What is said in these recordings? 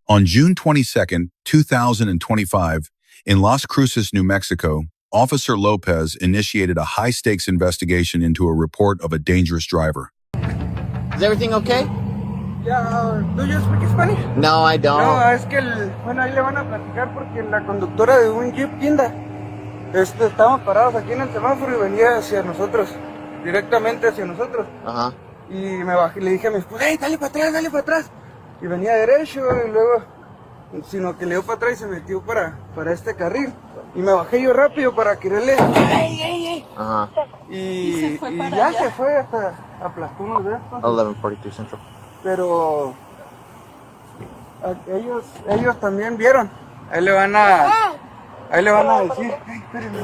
On June 22, 2025, in Las Cruces, New Mexico, Officer Lopez initiated a high-stakes investigation into a report of a dangerous driver. Is everything okay? Yeah, do you speak Spanish? No, I don't. No, es que, bueno, ahí le van a platicar porque la conductora de un Jeep Kinda, estábamos parados aquí en el semáforo y venía hacia nosotros, directamente hacia nosotros. Ajá. Y me bajé, le dije a mi esposa, hey, dale para atrás, dale para atrás. Y venía derecho y luego, sino que le dio para atrás y se metió para este carril. Y me bajé yo rápido para quererle, ¡ey! Ajá. Y ya se fue hasta aplastó unos de estos. 1143 Central. Pero ellos también vieron. Ahí le van a decir. Hey, espérenme.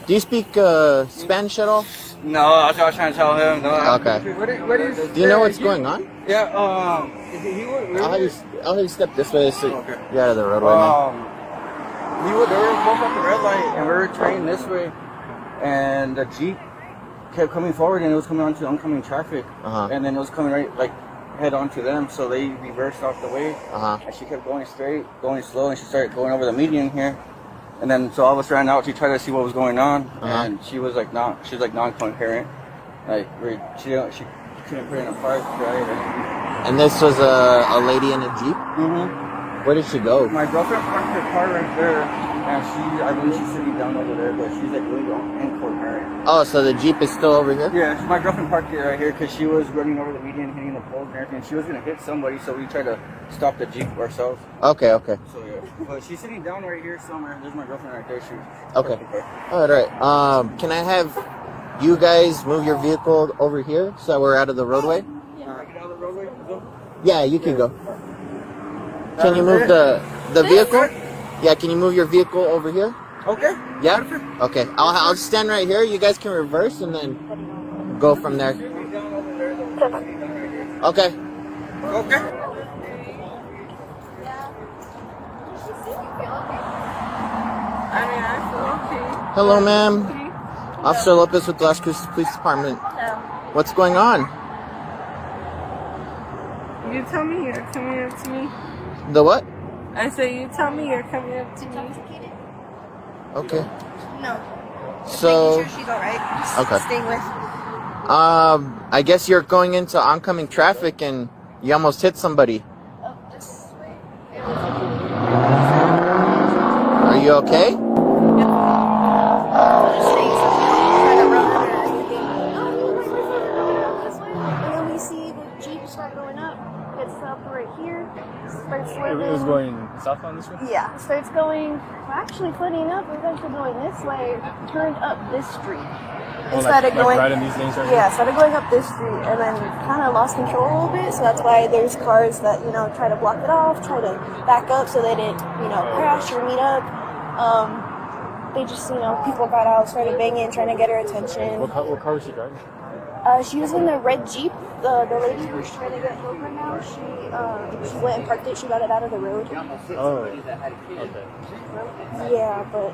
Do you speak Spanish at all? No, that's what I was trying to tell him. No. Okay. What is, Do you know what's going on? Yeah, I'll have you step this way so Okay. you're out of the roadway, man. They were both at the red light, and we were turning this way, and the Jeep kept coming forward, and it was coming onto oncoming traffic, and then it was coming right, like, head on to them, so they reversed off the way, and she kept going straight, going slow, and she started going over the median here, and then so all of us ran out to try to see what was going on, and she was like non-coherent, like she couldn't put in a park, right? And this was a lady in a Jeep? Mm-hmm. Where did she go? My girlfriend parked her car right there, and I believe she's sitting down over there, but she's like really incoherent. Oh, so the Jeep is still over here? Yeah, my girlfriend parked it right here because she was running over the median, hitting the poles and everything. She was gonna hit somebody, so we tried to stop the Jeep ourselves. Okay. So yeah, but she's sitting down right here somewhere. There's my girlfriend right there. She's Okay. All right. Can I have you guys move your vehicle over here so we're out of the roadway? Can I get out of the roadway? Yeah, you can go. Can you move the vehicle? Yeah, can you move your vehicle over here? Okay. Yeah? Perfect. Okay. I'll stand right here. You guys can reverse and then go from there. Okay. Okay. Hello, ma'am. Officer Lopez with the Las Cruces Police Department. What's going on? You tell me you're coming up to me. The what? I said you tell me you're coming up to me. Okay. No. So, Making sure she's alright. Okay. Stay with. I guess you're going into oncoming traffic and you almost hit somebody. Oh, this way. Are you okay? Just saying something. Trying to run or anything. No, this way. And then we see the Jeep start going up. It stopped right here. Starts swerving. It was going southbound this way? Yeah, starts going. Well, actually, funny enough, it was actually going this way. Turned up this street. Instead of going right in these lanes right yeah, started going up this street and then kind of lost control a little bit. So that's why there's cars that try to block it off, try to back up so they didn't crash or meet up. They just people got out, started banging, trying to get her attention. What car was she driving? She was in the red Jeep. The lady who was trying to get over now, she went and parked it. She got it out of the road. Oh, okay. Yeah, but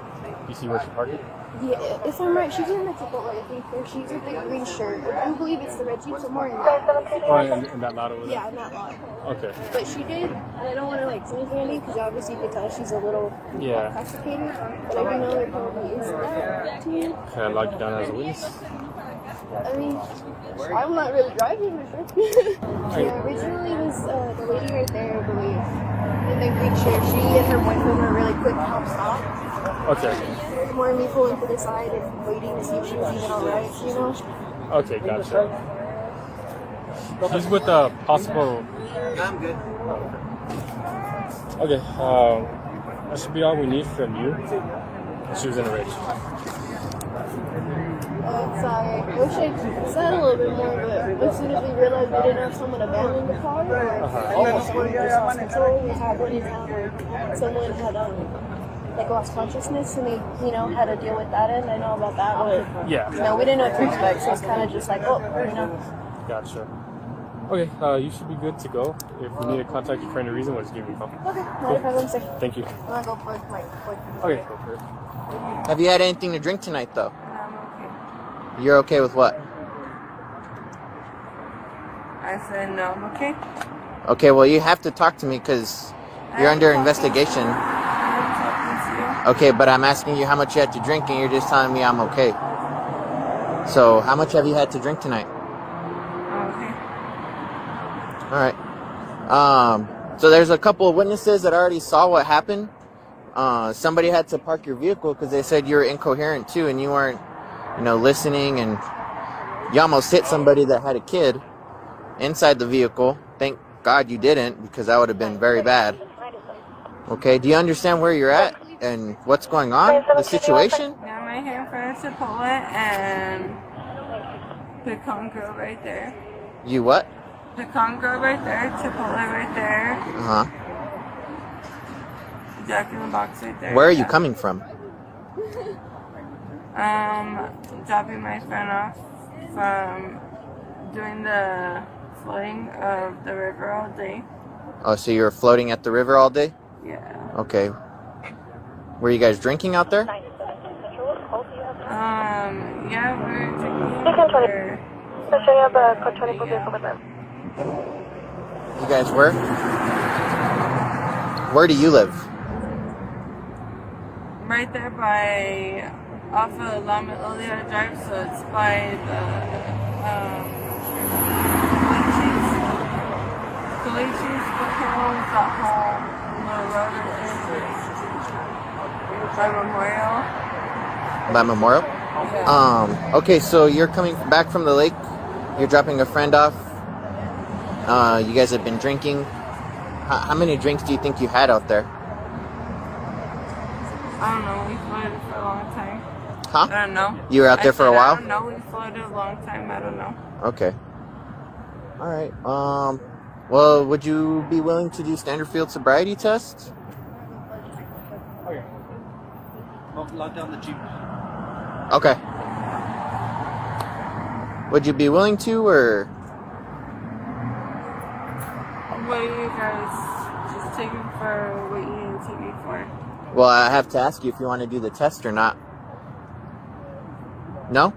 You see where she parked it? yeah, if I'm right, she's in the Chipotle. I think there. She's with the green shirt. I do believe it's the red Jeep somewhere in that. Oh, in that lot over there? Yeah, in that lot. Okay. But she did, and I don't want to say anything because obviously you can tell she's a little intoxicated. But I do know there probably is that to you. Can I log you down as a witness? I mean, I'm not really driving with her. Yeah, originally it was the lady right there, I believe, in the green shirt. She and her boyfriend were really quick to help stop. Okay. More me pulling to the side and waiting to see if she was even alright, Okay, gotcha. She's with a possible... I'm good. Okay, that should be all we need from you. She was in a rage. Sorry, I wish I said a little bit more, but as soon as we realized we didn't have someone abandon the car, almost one just lost control. We had one in town where someone had lost consciousness, and they had to deal with that end. I know about that, but we didn't know what to expect, so it's kind of just Gotcha. Okay, you should be good to go. If we need to contact you for any reason, we'll just give you a call. Okay, no problem, sir. Thank you. I'm gonna go for my boyfriend. Okay, go for it. Have you had anything to drink tonight, though? I'm okay. You're okay with what? I said no, I'm okay. Okay, well, you have to talk to me because You're under investigation. I'm talking to Okay, but I'm asking you how much you had to drink, and you're just telling me I'm okay. So, how much have you had to drink tonight? you. Okay. All right. So there's a couple of witnesses that already saw what happened. Somebody had to park your vehicle because they said you were incoherent too, and you weren't, listening, and you almost hit somebody that had a kid inside the vehicle. Thank God you didn't, because that would have been very bad. Okay, do you understand where you're at and what's going on, the situation? Yeah, my hair in front of Chipotle and Pecan Grill right there. You what? Pecan Grill right there, Chipotle right there, Uh-huh. Jack in the Box right there. Where are you coming from? Dropping my friend off from doing the floating of the river all day. Oh, so you were floating at the river all day? Yeah. Okay. Were you guys drinking out there? Yeah, we're drinking. You guys were? Where do you live? Right there by, off of La Melodia Drive, so it's by the, Galatians, Hotels, that whole little road right there. By Memorial. By Memorial? Yeah. Okay, so you're coming back from the lake. You're dropping a friend off. You guys have been drinking. How many drinks do you think you had out there? I don't know, we floated for a long time. Huh? I don't know. You were out there for a while? I don't know, we floated a long time, I don't know. Okay. All right. Well, would you be willing to do standard field sobriety tests? Okay. Lock down the Jeep. Okay. Would you be willing to, or? What are you guys just taking for what you need to take me for? Well, I have to ask you if you want to do the test or not. No?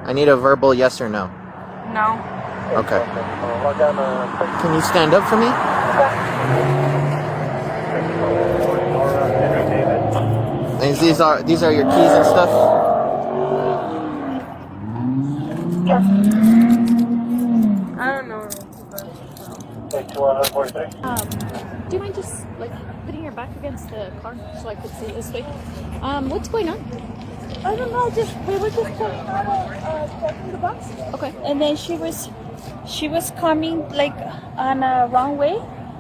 I need a verbal yes or no. No. Okay. Can you stand up for me? And these are your keys and stuff? I don't know. Do you mind just putting your back against the car so I could see this way? What's going on? I don't know. We were just pulling out of the box. Okay. And then she was coming on a wrong way,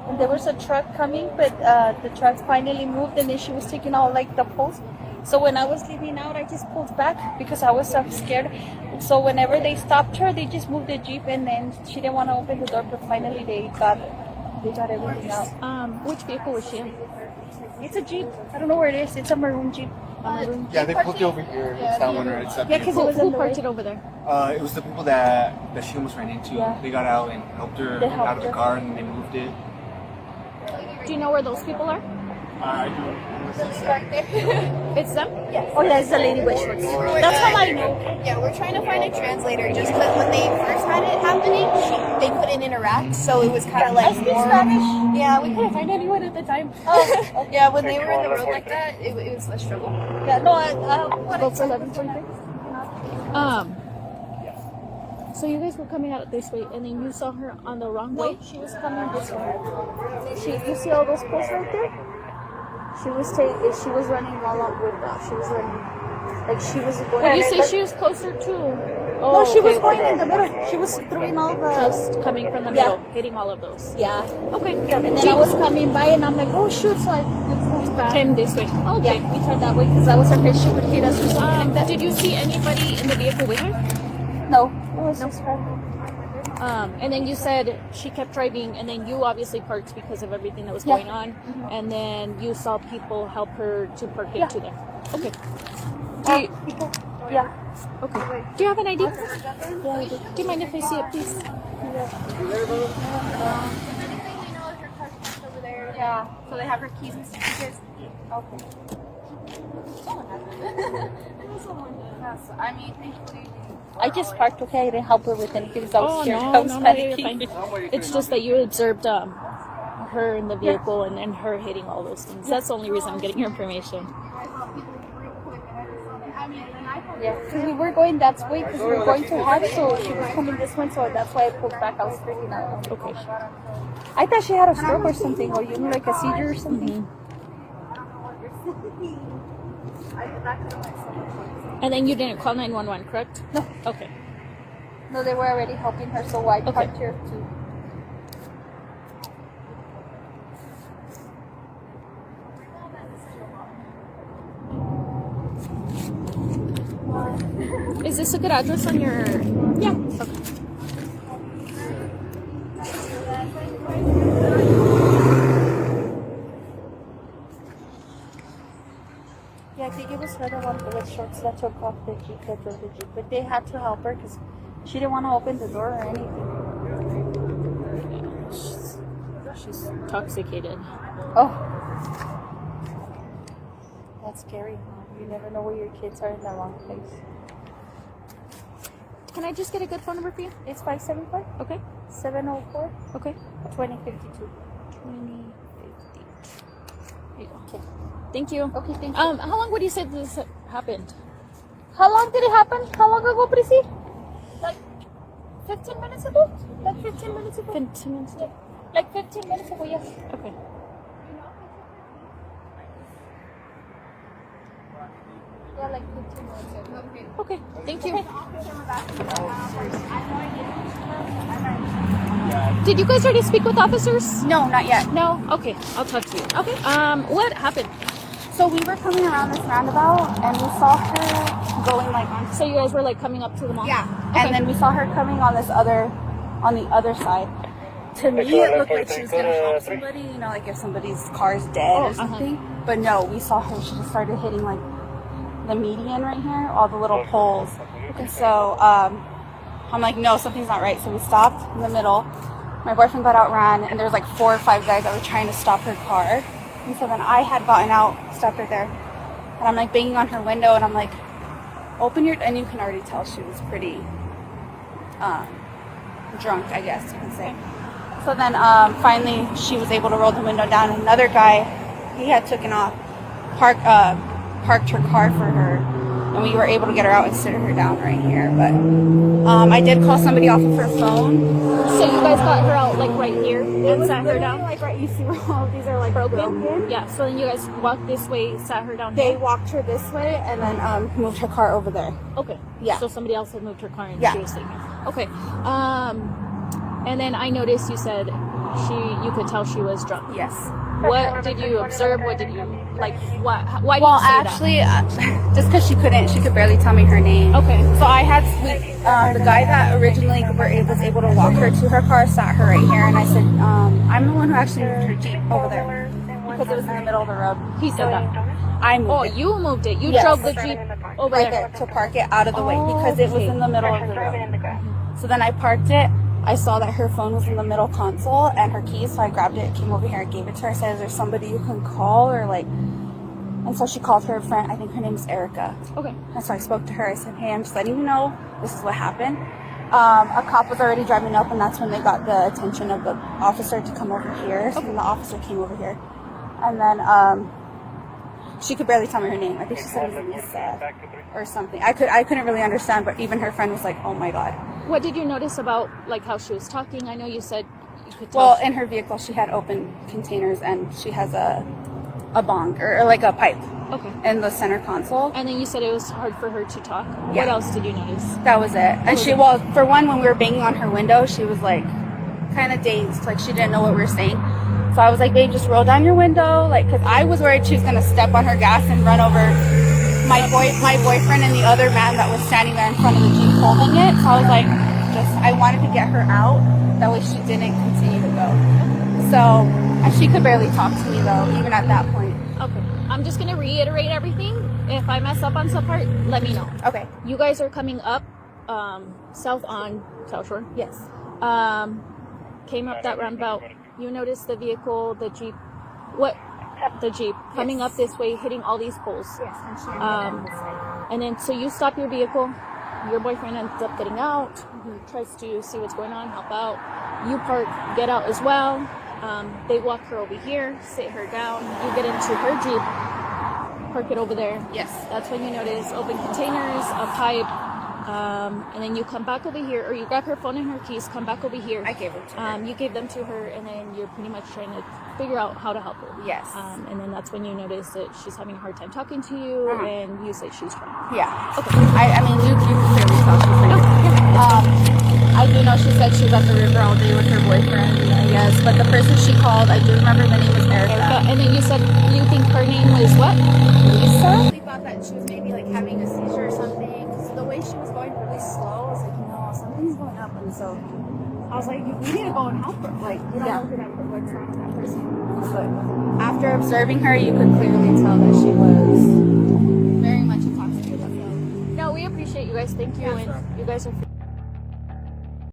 and there was a truck coming, but the truck finally moved, and then she was taking out the post. So when I was leaving out, I just pulled back because I was scared. So whenever they stopped her, they just moved the Jeep, and then she didn't want to open the door, but finally they got everything out. Which vehicle was she in? It's a Jeep. I don't know where it is. It's a maroon Jeep. Yeah, they parked it over here. It's that one, right? It's that Yeah, because it was Who in the parked way. it over there? It was the people that she almost ran into. Yeah. They got out and helped her They helped out of the her. car, and they moved it. Do you know where those people are? I do. It's them? Oh yeah, it's the lady with shorts. That's how I know. Yeah, we're trying to find a translator just because when they first had it happening, they couldn't interact, so it was kind of like speak more. Spanish. Yeah, we couldn't find anyone at the time. Oh, Yeah, when they were in the road like that, it was a struggle. yeah. No, Go for 11:43. So you guys were coming out this way, and then you saw her on the wrong way. no, she was coming this way. You see all those posts right there? She was running all up with that. She was running she was going. But you say she was closer to. No, she was going in the middle. She was throwing all the. Just coming from the middle, hitting all of those. Yeah. Okay. And then I was coming by, and I'm like, oh shoot! So I moved back. Came this way. Okay. Yeah, we turned that way because I was afraid she would hit us or something like that. Did you see anybody in the vehicle with her? No, it was just her. And then you said she kept driving, and then you obviously parked because of everything that was going on, and then you saw people help her to park into there. Okay. Yeah. Okay. Do you have an ID? Yeah, I do. Do you mind if I see it, please? Yeah, so they have her keys and stickers. Okay. I mean, thankfully. I just parked, okay? I didn't help her with anything because I was Oh scared. no, I was no, you're panicking. fine. It's just that you observed her in the vehicle and then her hitting all those things. That's the only reason I'm getting your information. Yeah, because we were going that way because we were going to head, so she was coming this way, so that's why I pulled back. I was freaking out. Okay. I thought she had a stroke or something, or you know, like a seizure or something. And then you didn't call 911, correct? No. Okay. No, they were already helping her, so I parked here too. Is this a good address on your... Yeah. Okay. Yeah, I think it was her the one with shorts that took off the Jeep, that drove the Jeep. But they had to help her because she didn't want to open the door or anything. She's intoxicated. Oh. That's scary. You never know where your kids are in the wrong place. Can I just get a good phone number for you? It's 575 Okay. 704 Okay. 2052. 2050. There you go. Okay. Thank you. Okay, thank you. How long would you say this happened? How long did it happen? How long ago, Prissy? Like 15 minutes ago? Like 15 minutes ago? 15 minutes ago. Like 15 minutes ago, yes. Okay. Yeah, like 15 minutes ago. Okay. Thank you. Did you guys already speak with officers? No, not yet. No? Okay. I'll talk to you. Okay. What happened? So we were coming around this roundabout and we saw her going like on. So you guys were like coming up to the mall? Yeah. Okay. And then we saw her coming on the other side. To me, it looked like she was gonna help somebody, you know, like if somebody's car's dead or something. But no, we saw her. She just started hitting like the median right here, all the little poles. And so I'm like, no, something's not right. So we stopped in the middle. My boyfriend got out, ran, and there was like 4 or 5 guys that were trying to stop her car. And so then I had gotten out, stopped her there, and I'm like banging on her window, and I'm like, open your, and you can already tell she was pretty drunk, I guess you can say. So then finally she was able to roll the window down. Another guy, he had taken off, parked her car for her, and we were able to get her out and sit her down right here. But I did call somebody off of her phone. So you guys got her out like right here and sat her down? Like right, you see where all of these are like broken? Yeah, so then you guys walked this way, sat her down They here? walked her this way and then moved her car over there. Okay. Yeah. So somebody else had moved her car and Yeah. she was sitting here. Okay. And then I noticed you said you could tell she was drunk. Yes. What did you observe? What did you like? Why did Well, you say actually, just because she could barely tell me her name. Okay. So I had the guy that originally was able to walk her to her car sat her right here, and I said, I'm the one who actually moved her Jeep over there because it was in the middle of the road. He said that. I moved it. You moved it. You Yes. drove the Jeep over Right there. there to park it out of the way because it was in the middle of the road. So then I parked it. I saw that her phone was in the middle console and her keys, so I grabbed it, came over here and gave it to her. I said, is there somebody you can call or like, and so she called her friend, I think her name is Erica. Okay. And so I spoke to her. I said, hey, I'm just letting you know this is what happened. A cop was already driving up, and that's when they got the attention of the officer to come over here. So then the officer came over here. And then she could barely tell me her name. I think she said it was Lisa or something. I couldn't really understand, but even her friend was like, oh my God. What did you notice about like how she was talking? I know you said you could tell. Well, in her vehicle, she had open containers, and she has a bong or like a pipe. Okay. In the center console. And then you said it was hard for her to talk. Yeah. What else did you notice? That was it. And she, well, for one, when we were banging on her window, she was like kind of dazed, like she didn't know what we were saying. So I was like, babe, just roll down your window, like, because I was worried she was gonna step on her gas and run over my boyfriend and the other man that was standing there in front of the Jeep holding it. So I was like, I wanted to get her out. That way she didn't continue to go. So, and she could barely talk to me though, even at that point. Okay. I'm just going to reiterate everything. If I mess up on some part, let me know. Okay. You guys are coming up south on South Shore. Yes. Came up that roundabout. You noticed the vehicle, the Jeep. What? The Jeep coming up this way, hitting all these poles. Yes. And then, so you stop your vehicle. Your boyfriend ends up getting out. He tries to see what's going on, help out. You park, get out as well. They walk her over here, sit her down. You get into her Jeep, park it over there. Yes. That's when you notice open containers, a pipe, and then you come back over here, or you grab her phone and her keys, come back over here. I gave them to her. You gave them to her, and then you're pretty much trying to figure out how to help her. Yes. And then that's when you notice that she's having a hard time talking to you, and you say she's trying. Yeah. Okay. I mean, you can clearly tell she's pretty I do know she said she was at the river all day with her boyfriend, I guess. But the person she called, I do remember the name was Erica. And then you said you think her name was what? Lisa? We thought that she was maybe like having a seizure or something. Because the way she was going really slow, I was like, something's going up. And so I was like, we need to go and help her. Like, we don't know what's wrong with that person. But after observing her, you could clearly tell that she was very much intoxicated. No, we appreciate you guys. Thank you. And you guys are.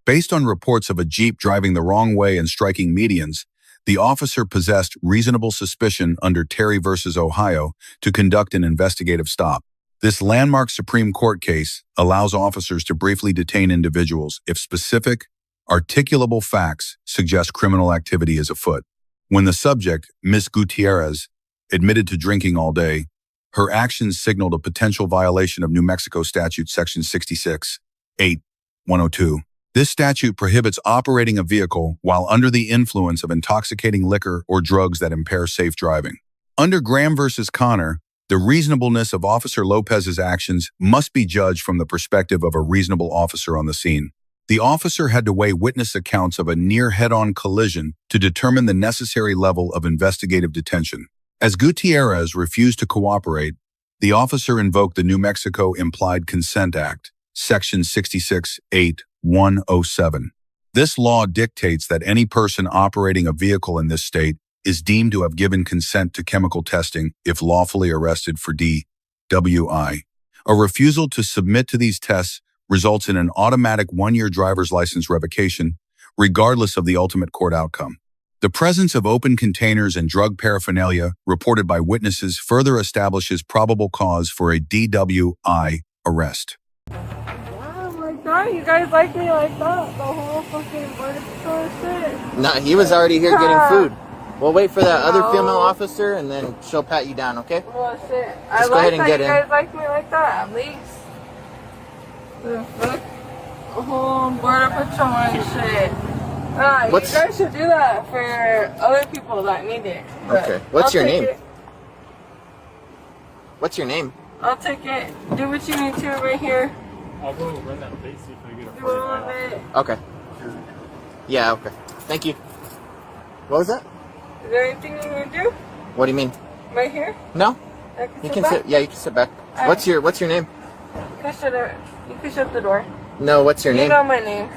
Based on reports of a Jeep driving the wrong way and striking medians, the officer possessed reasonable suspicion under Terry v. Ohio to conduct an investigative stop. This landmark Supreme Court case allows officers to briefly detain individuals if specific, articulable facts suggest criminal activity is afoot. When the subject, Ms. Gutierrez, admitted to drinking all day, her actions signaled a potential violation of New Mexico Statute Section 66-8-102. This statute prohibits operating a vehicle while under the influence of intoxicating liquor or drugs that impair safe driving. Under Graham v. Connor, the reasonableness of Officer Lopez's actions must be judged from the perspective of a reasonable officer on the scene. The officer had to weigh witness accounts of a near head-on collision to determine the necessary level of investigative detention. As Gutierrez refused to cooperate, the officer invoked the New Mexico Implied Consent Act, Section 66-8-107. This law dictates that any person operating a vehicle in this state is deemed to have given consent to chemical testing if lawfully arrested for DWI. A refusal to submit to these tests results in an automatic 1-year driver's license revocation, regardless of the ultimate court outcome. The presence of open containers and drug paraphernalia reported by witnesses further establishes probable cause for a DWI arrest. You guys like me like that? The whole fucking border patrol shit? No, he was already here getting food. We'll wait for that other female officer, and then she'll pat you down, okay? Well, shit. Just go ahead and get in. You guys like me like that, at least. The fuck? The whole border patrol and shit. You guys should do that for other people that need it. Okay. What's your name? What's your name? I'll take it. Do what you need to right here. I'll go run that plate, see if I get a Do all of it. Okay. Yeah, okay. Thank you. What was that? Is there anything you need to do? What do you mean? Right here? No. You can sit. Yeah, you can sit back. What's your name? You can shut the door. No, what's your name? You know my name.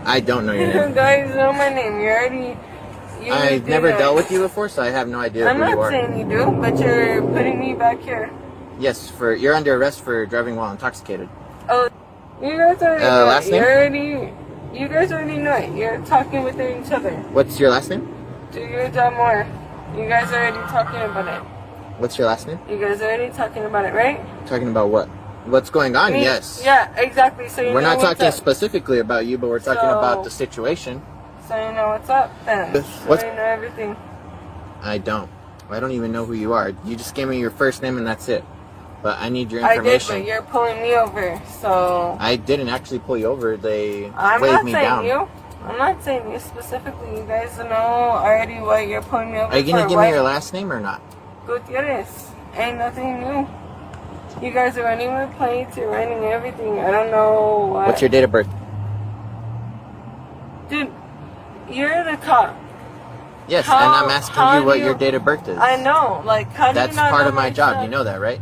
I don't know your name. You guys know my name. I've never dealt with you before, so I have no idea who you are. I'm not saying you do, but you're putting me back here. Yes, you're under arrest for driving while intoxicated. Oh, you guys already know last name? You guys already know it. You're talking with each other. What's your last name? Do your job more. You guys are already talking about it. What's your last name? You guys are already talking about it, right? Talking about what? What's going on? Yes. Yeah, exactly. So we're not talking specifically about you, but we're talking about the situation. So you know what's up then. You know everything. I don't even know who you are. You just gave me your first name and that's it. But I need your information. I did, but you're pulling me over, so... I didn't actually pull you over. They I'm waved me down. I'm not saying you specifically. You guys know already what you're pulling me over for. Are you going to give me your last name or not? Gutierrez. Ain't nothing new. You guys are running my plates. You're running everything. I don't know what... What's your date of birth? Dude, you're the cop. Yes, and I'm asking you what your date of birth is. I know. Like, how do you not know? That's part of my job. You know that, right?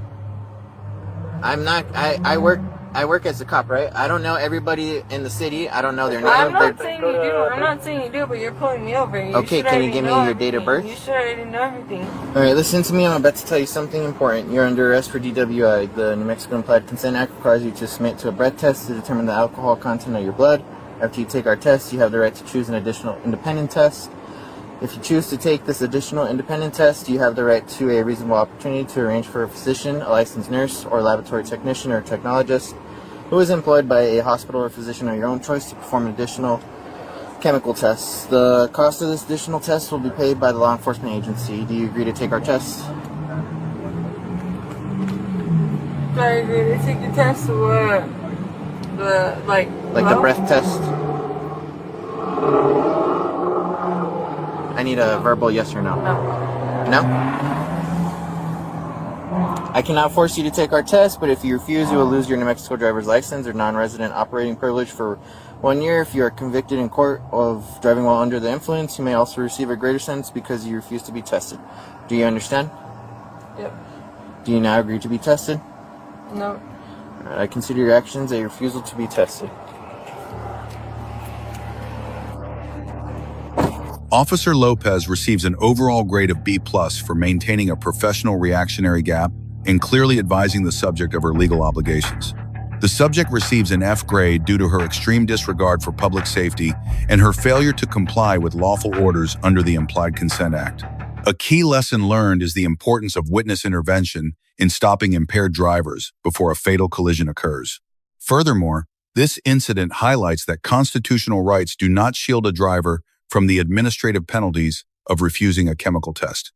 I'm not. I work as a cop, right? I don't know everybody in the city. I don't know their name. I'm not saying you do. I'm not saying you do, but you're pulling me over. Okay, can you give me your date of birth? You should already know everything. All right, listen to me. I'm about to tell you something important. You're under arrest for DWI. The New Mexico Implied Consent Act requires you to submit to a breath test to determine the alcohol content of your blood. After you take our test, you have the right to choose an additional independent test. If you choose to take this additional independent test, you have the right to a reasonable opportunity to arrange for a physician, a licensed nurse, or laboratory technician or technologist who is employed by a hospital or physician of your own choice to perform additional Chemical tests. The cost of this additional test will be paid by the law enforcement agency. Do you agree to take our test? Do I agree to take the test or what? Like the breath test? I need a verbal yes or no. No? I cannot force you to take our test, but if you refuse, you will lose your New Mexico driver's license or non-resident operating privilege for 1 year. If you are convicted in court of driving while under the influence, you may also receive a greater sentence because you refuse to be tested. Do you understand? Yep. Do you now agree to be tested? No. Alright, I consider your actions a refusal to be tested. Officer Lopez receives an overall grade of B+ for maintaining a professional reactionary gap and clearly advising the subject of her legal obligations. The subject receives an F grade due to her extreme disregard for public safety and her failure to comply with lawful orders under the Implied Consent Act. A key lesson learned is the importance of witness intervention in stopping impaired drivers before a fatal collision occurs. Furthermore, this incident highlights that constitutional rights do not shield a driver from the administrative penalties of refusing a chemical test.